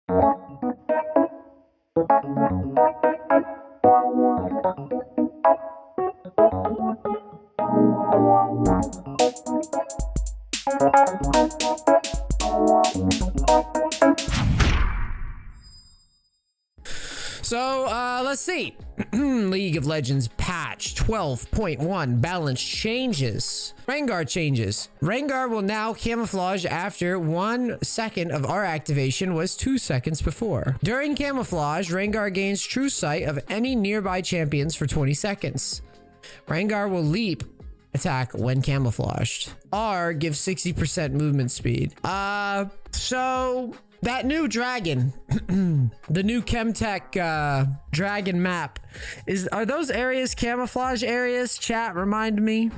So, let's see. League of Legends patch 12.1 balance changes. Rengar changes. Rengar will now camouflage after 1 second of our activation was 2 seconds before. During camouflage, Rengar gains true sight of any nearby champions for 20 seconds. Rengar will leap attack when camouflaged. R gives 60% movement speed. So that new dragon, the new Chemtech dragon map, are those areas camouflage areas? Chat, remind me.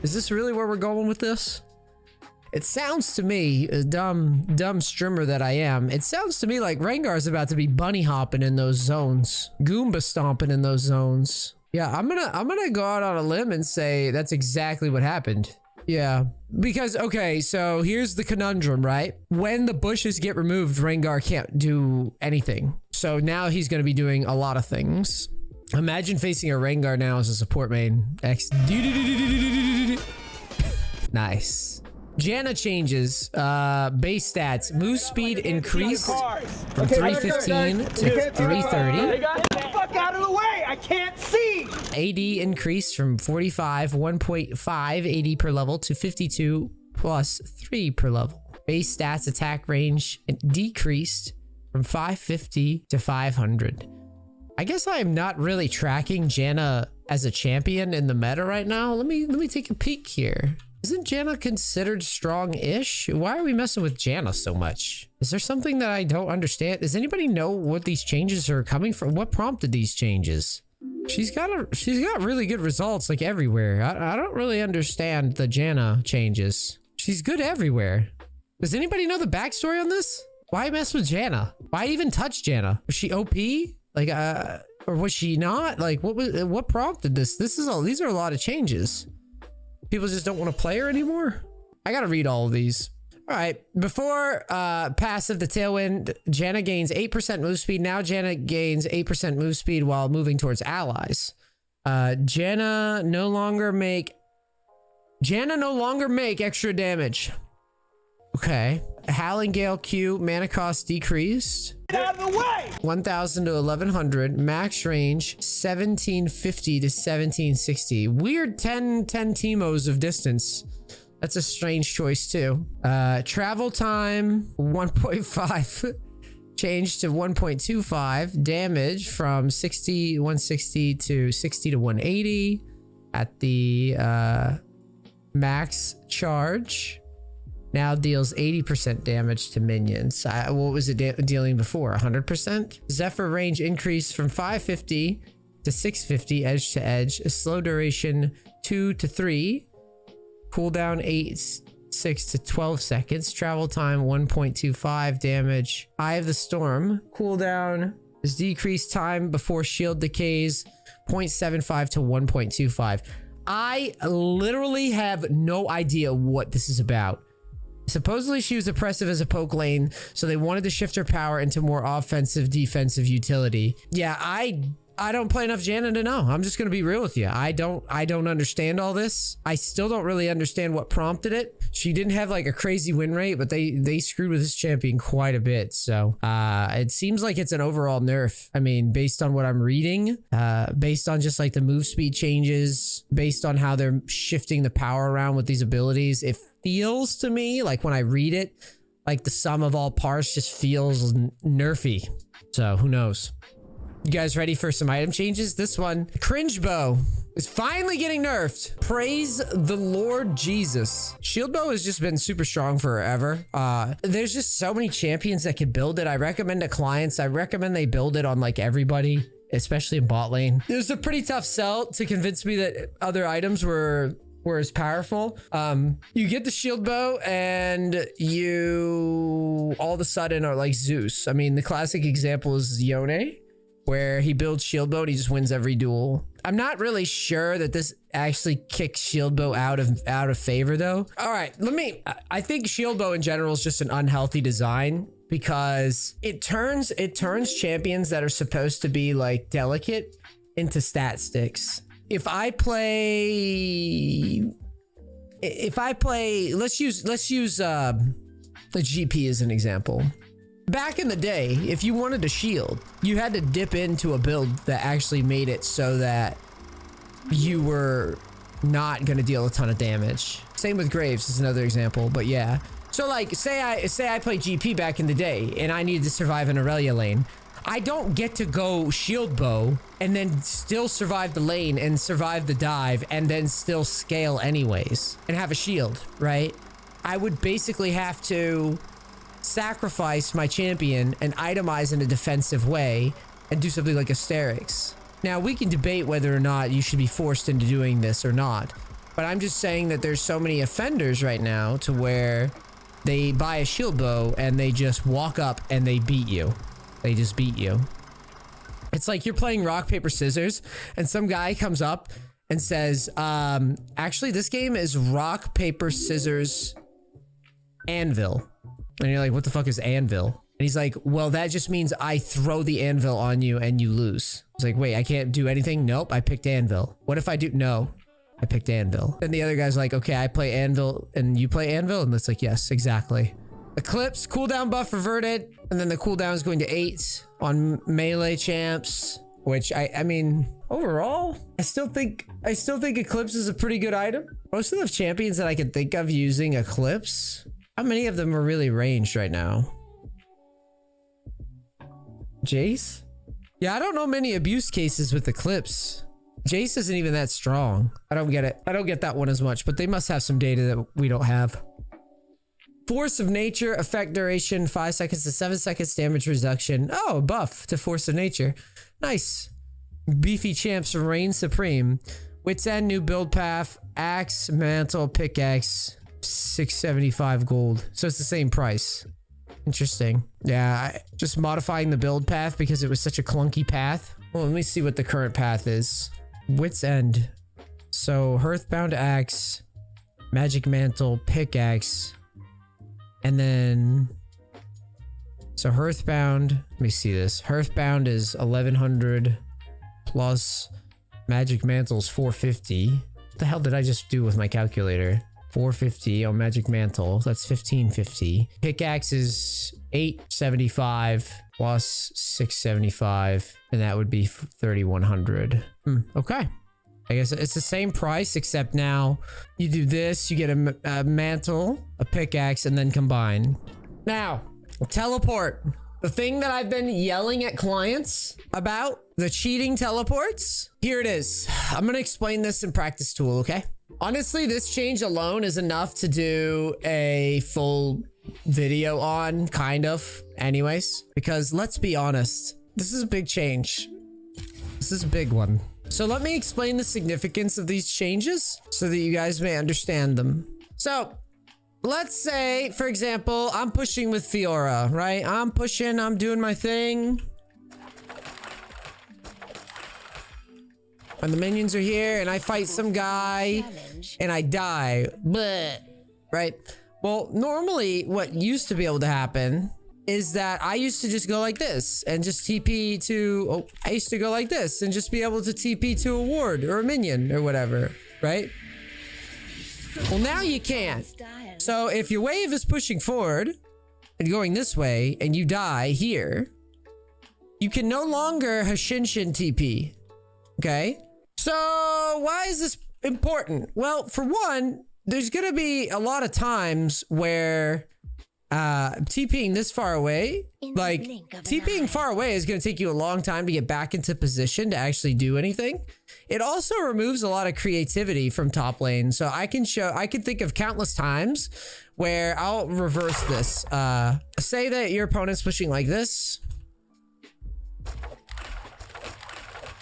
Is this really where we're going with this? It sounds to me, a dumb streamer that I am, it sounds to me like Rengar's about to be bunny hopping in those zones, Goomba stomping in those zones. Yeah, I'm gonna go out on a limb and say that's exactly what happened. Yeah, because, okay, so here's the conundrum, right? When the bushes get removed, Rengar can't do anything. So now he's gonna be doing a lot of things. Imagine facing a Rengar now as a support main. Nice. Janna changes, base stats, move speed increased from 315 to 330. Get the fuck out of the way, I can't see! AD increased from 45, 1.5 AD per level to 52 plus 3 per level. Base stats attack range decreased from 550 to 500. I guess I am not really tracking Janna as a champion in the meta right now. Let me take a peek here. Isn't Janna considered strong-ish? Why are we messing with Janna so much? Is there something that I don't understand? Does anybody know what these changes are coming from? What prompted these changes? She's got really good results like everywhere. I don't really understand the Janna changes. She's good everywhere. Does anybody know the backstory on this? Why mess with Janna? Why even touch Janna? Was she OP? Like, or was she not? Like, what prompted this? These are a lot of changes. People just don't want to play her anymore. I gotta read all of these. All right, before passive the Tailwind, Janna gains 8% move speed. Now Janna gains 8% move speed while moving towards allies. Janna no longer make extra damage. Okay. Howling Gale Q mana cost decreased. Get out of the way! 1000 to 1100. Max range 1750 to 1760. Weird 10 Teemos of distance. That's a strange choice too. Travel time 1.5 changed to 1.25. Damage from 160 to 60 to 180 at the max charge. Now deals 80% damage to minions. What was it dealing before? 100%? Zephyr range increased from 550 to 650 edge to edge. A slow duration 2 to 3. Cooldown 6 to 12 seconds. Travel time 1.25. Damage. Eye of the Storm. Cooldown is decreased time before shield decays 0.75 to 1.25. I literally have no idea what this is about. Supposedly she was oppressive as a poke lane, so they wanted to shift her power into more offensive defensive utility. Yeah, I don't play enough Janna to know. I'm just gonna be real with you. I don't understand all this. I still don't really understand what prompted it. She didn't have like a crazy win rate, but they screwed with this champion quite a bit. So it seems like it's an overall nerf. I mean, based on what I'm reading, based on just like the move speed changes, based on how they're shifting the power around with these abilities, it feels to me like when I read it, like the sum of all parts just feels nerfy. So who knows? You guys ready for some item changes? This one, Cringe Bow, is finally getting nerfed. Praise the Lord Jesus. Shield Bow has just been super strong forever. There's just so many champions that can build it. I recommend to clients, I recommend they build it on like everybody, especially in bot lane. It was a pretty tough sell to convince me that other items were as powerful. You get the shield bow and you all of a sudden are like Zeus. I mean, the classic example is Yone, where he builds shield bow and he just wins every duel. I'm not really sure that this actually kicks shield bow out of favor though. All right, I think shield bow in general is just an unhealthy design because it turns champions that are supposed to be like delicate into stat sticks. If I play, let's use the GP as an example. Back in the day, if you wanted to shield, you had to dip into a build that actually made it so that you were not going to deal a ton of damage. Same with Graves is another example, but yeah. So like, say I played GP back in the day and I needed to survive an Aurelia lane. I don't get to go shield bow and then still survive the lane and survive the dive and then still scale anyways and have a shield, right? I would basically have to sacrifice my champion and itemize in a defensive way and do something like Asterix. Now, we can debate whether or not you should be forced into doing this or not, but I'm just saying that there's so many offenders right now to where they buy a shield bow and they just walk up and they beat you. They just beat you. It's like you're playing rock, paper, scissors, and some guy comes up and says, actually, this game is rock, paper, scissors, anvil. And you're like, what the fuck is anvil? And he's like, well, that just means I throw the anvil on you and you lose. It's like, wait, I can't do anything? Nope, I picked anvil. What if I do? No, I picked anvil. And the other guy's like, okay, I play anvil and you play anvil? And it's like, yes, exactly. Eclipse, cooldown buff reverted. And then the cooldown is going to 8 on melee champs, which I mean, overall, I still think Eclipse is a pretty good item. Most of the champions that I can think of using Eclipse, how many of them are really ranged right now? Jace? Yeah, I don't know many abuse cases with Eclipse. Jace isn't even that strong. I don't get it. I don't get that one as much, but they must have some data that we don't have. Force of Nature, effect duration, 5 seconds to 7 seconds, damage reduction. Oh, buff to Force of Nature. Nice. Beefy champs reign supreme. Wits End, new build path, axe, mantle, pickaxe. 675 gold, so it's the same price. Interesting. Yeah, just modifying the build path because it was such a clunky path. Well, let me see what the current path is. Wits End. So Hearthbound axe, magic mantle, pickaxe, and then so Hearthbound. Let me see this. Hearthbound is 1100 plus magic mantle is 450. What the hell did I just do with my calculator? 450 on magic mantle, that's 1550. Pickaxe is 875 plus 675, and that would be 3100. Okay, I guess it's the same price, except now you do this, you get a mantle, a pickaxe, and then combine. Now, teleport. The thing that I've been yelling at clients about, the cheating teleports. Here it is. I'm gonna explain this in practice tool, okay? Honestly, this change alone is enough to do a full video on, kind of, anyways. Because let's be honest, this is a big change. This is a big one. So let me explain the significance of these changes so that you guys may understand them. So let's say, for example, I'm pushing with Fiora, right? I'm pushing, I'm doing my thing. And the minions are here, and I fight some guy, and I die. Bleh. Right? Well, normally, what used to be able to happen is that I used to just go like this, and just TP to... Oh, I used to go like this, and just be able to TP to a ward, or a minion, or whatever. Right? Well, now you can't. So, if your wave is pushing forward, and going this way, and you die here, you can no longer Hashinshin TP. Okay? So, why is this important? Well, for one, there's gonna be a lot of times where TPing this far away, like TPing far away is gonna take you a long time to get back into position to actually do anything. It also removes a lot of creativity from top lane. So I can think of countless times where I'll reverse this. Say that your opponent's pushing like this.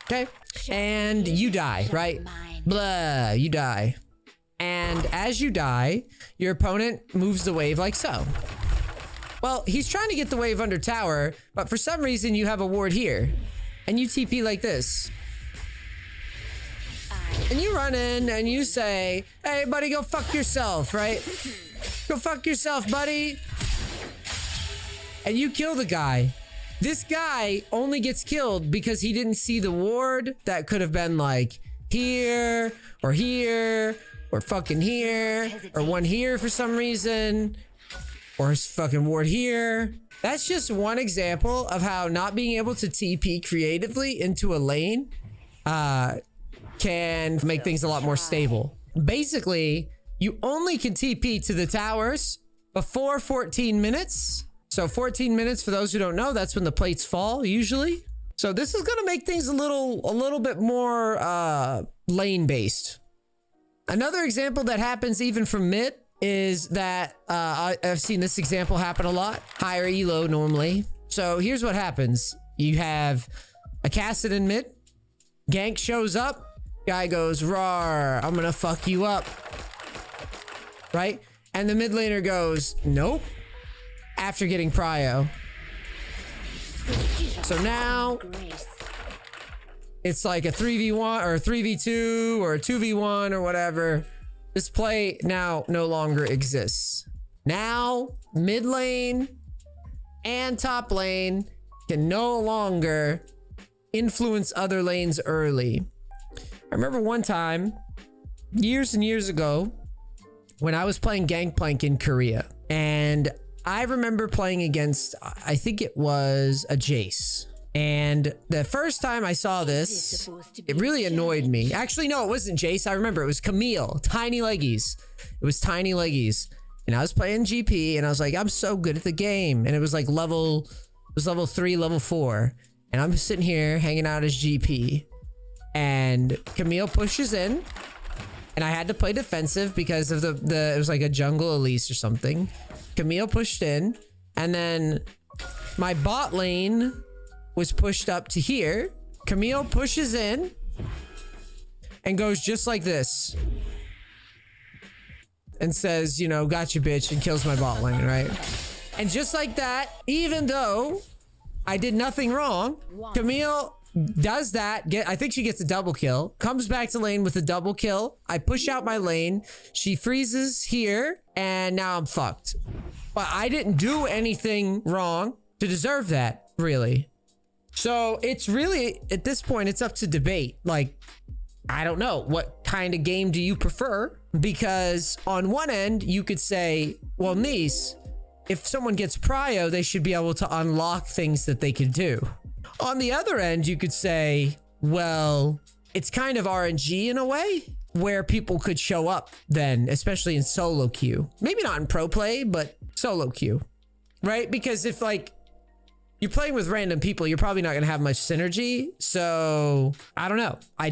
Okay. And you die, right? Blah, you die. And as you die, your opponent moves the wave like so. Well, he's trying to get the wave under tower, but for some reason you have a ward here. And you TP like this. And you run in and you say, hey, buddy, go fuck yourself, right? Go fuck yourself, buddy. And you kill the guy. This guy only gets killed because he didn't see the ward that could have been like here or fucking here or one here for some reason or fucking ward here. That's just one example of how not being able to TP creatively into a lane can make things a lot more stable. Basically, you only can TP to the towers before 14 minutes. So 14 minutes, for those who don't know, that's when the plates fall usually. So this is gonna make things a little bit more lane based. Another example that happens even from mid is that I've seen this example happen a lot. Higher elo normally. So here's what happens. You have a Cassid in mid. Gank shows up. Guy goes, "Rawr, I'm gonna fuck you up." Right? And the mid laner goes, "Nope." After getting prio. So now it's like a 3v1 or a 3v2 or a 2v1 or whatever. This play now no longer exists. Now mid lane and top lane can no longer influence other lanes early. I remember one time years and years ago when I was playing Gangplank in Korea, and I remember playing against, I think it was a Jace. And the first time I saw this, it really annoyed me. Actually, no, it wasn't Jace. I remember it was Camille, Tiny Leggies. It was Tiny Leggies. And I was playing GP and I was like, I'm so good at the game. And it was like level 3, level 4. And I'm sitting here hanging out as GP. And Camille pushes in. And I had to play defensive because of it was like a jungle Elise or something. Camille pushed in, and then my bot lane was pushed up to here. Camille pushes in and goes just like this and says, you know, "Gotcha, bitch," and kills my bot lane, right? And just like that, even though I did nothing wrong, Camille does that. I think she gets a double kill, comes back to lane with a double kill. I push out my lane. She freezes here, and now I'm fucked. But I didn't do anything wrong to deserve that, really. So it's really, at this point, it's up to debate. Like, I don't know. What kind of game do you prefer? Because on one end, you could say, well, NEACE, if someone gets prio, they should be able to unlock things that they could do. On the other end, you could say, well, it's kind of RNG in a way, where people could show up then, especially in solo queue. Maybe not in pro play, but solo queue, right? Because if like you're playing with random people, you're probably not going to have much synergy. So I don't know. I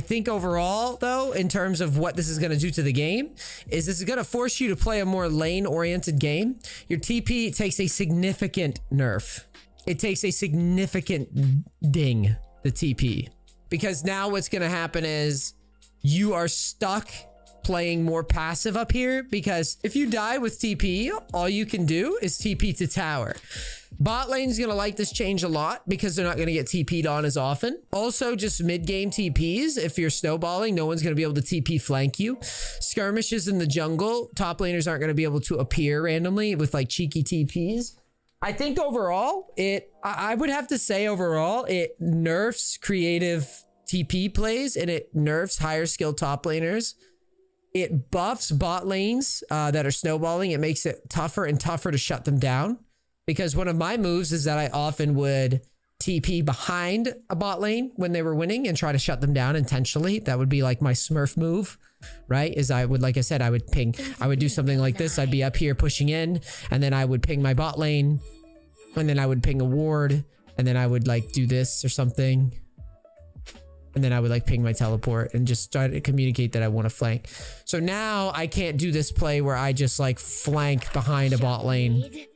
think overall though, in terms of what this is going to do to the game, is this is going to force you to play a more lane oriented game. Your TP takes a significant nerf. It takes a significant ding, the TP, because now what's going to happen is you are stuck playing more passive up here, because if you die with TP, all you can do is TP to tower. Bot lane's gonna like this change a lot because they're not gonna get TP'd on as often. Also, just mid-game TPs, if you're snowballing, no one's gonna be able to TP flank you. Skirmishes in the jungle, top laners aren't gonna be able to appear randomly with like cheeky TPs. I think overall, I would have to say overall, it nerfs creative TP plays and it nerfs higher skill top laners. It buffs bot lanes that are snowballing. It makes it tougher and tougher to shut them down. Because one of my moves is that I often would TP behind a bot lane when they were winning and try to shut them down intentionally. That would be like my Smurf move, right? Is I would, like I said, I would do something like this. I'd be up here pushing in, and then I would ping my bot lane, and then I would ping a ward, and then I would like do this or something. And then I would like ping my teleport and just try to communicate that I want to flank. So now I can't do this play where I just like flank behind a bot lane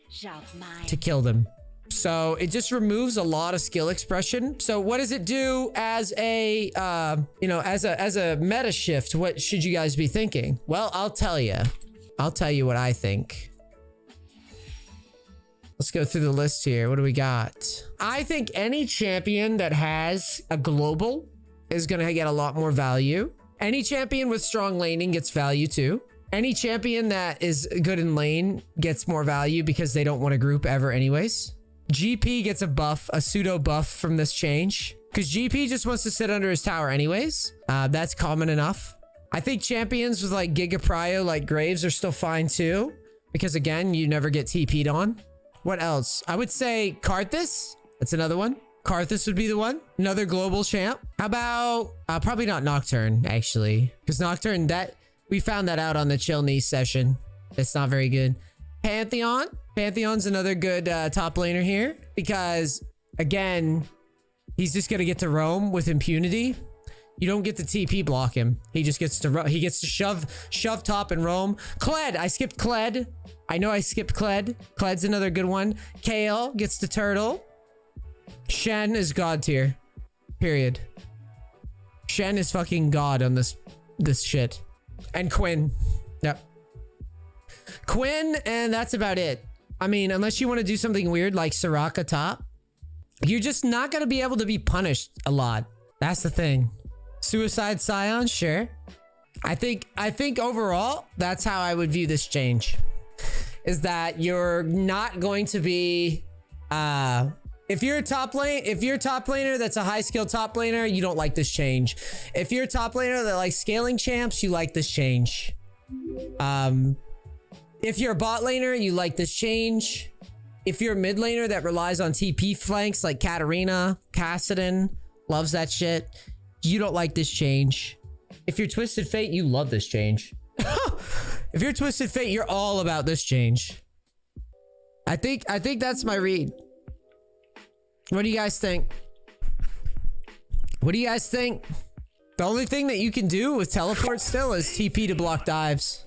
to kill them. So it just removes a lot of skill expression. So what does it do as a, as a meta shift? What should you guys be thinking? Well, I'll tell you what I think. Let's go through the list here. What do we got? I think any champion that has a global is going to get a lot more value. Any champion with strong laning gets value too. Any champion that is good in lane gets more value because they don't want to group ever anyways. GP gets a buff, a pseudo buff from this change. Because GP just wants to sit under his tower anyways. That's common enough. I think champions with like Giga Prio, like Graves, are still fine too. Because again, you never get TP'd on. What else? I would say Karthus. That's another one. Karthus would be the one. Another global champ. How about... probably not Nocturne, actually. Because Nocturne, that... we found that out on the chill NEACE session. It's not very good. Pantheon. Pantheon's another good top laner here. Because, again... he's just gonna get to roam with impunity. You don't get to TP block him. He just gets to shove top and roam. Kled, I skipped Kled. I know I skipped Kled. Kled's another good one. Kale gets to turtle. Shen is god tier. Period. Shen is fucking god on this shit. And Quinn. Yep. Quinn, and that's about it. I mean, unless you want to do something weird like Soraka top. You're just not going to be able to be punished a lot. That's the thing. Suicide Scion, sure. I think overall, that's how I would view this change. Is that you're not going to be... if you're a top laner that's a high skill top laner, you don't like this change. If you're a top laner that likes scaling champs, you like this change. If you're a bot laner, you like this change. If you're a mid laner that relies on TP flanks like Katarina, Kassadin, loves that shit, you don't like this change. If you're Twisted Fate, you love this change. If you're Twisted Fate, you're all about this change. I think that's my read. What do you guys think? What do you guys think? The only thing that you can do with teleport still is TP to block dives.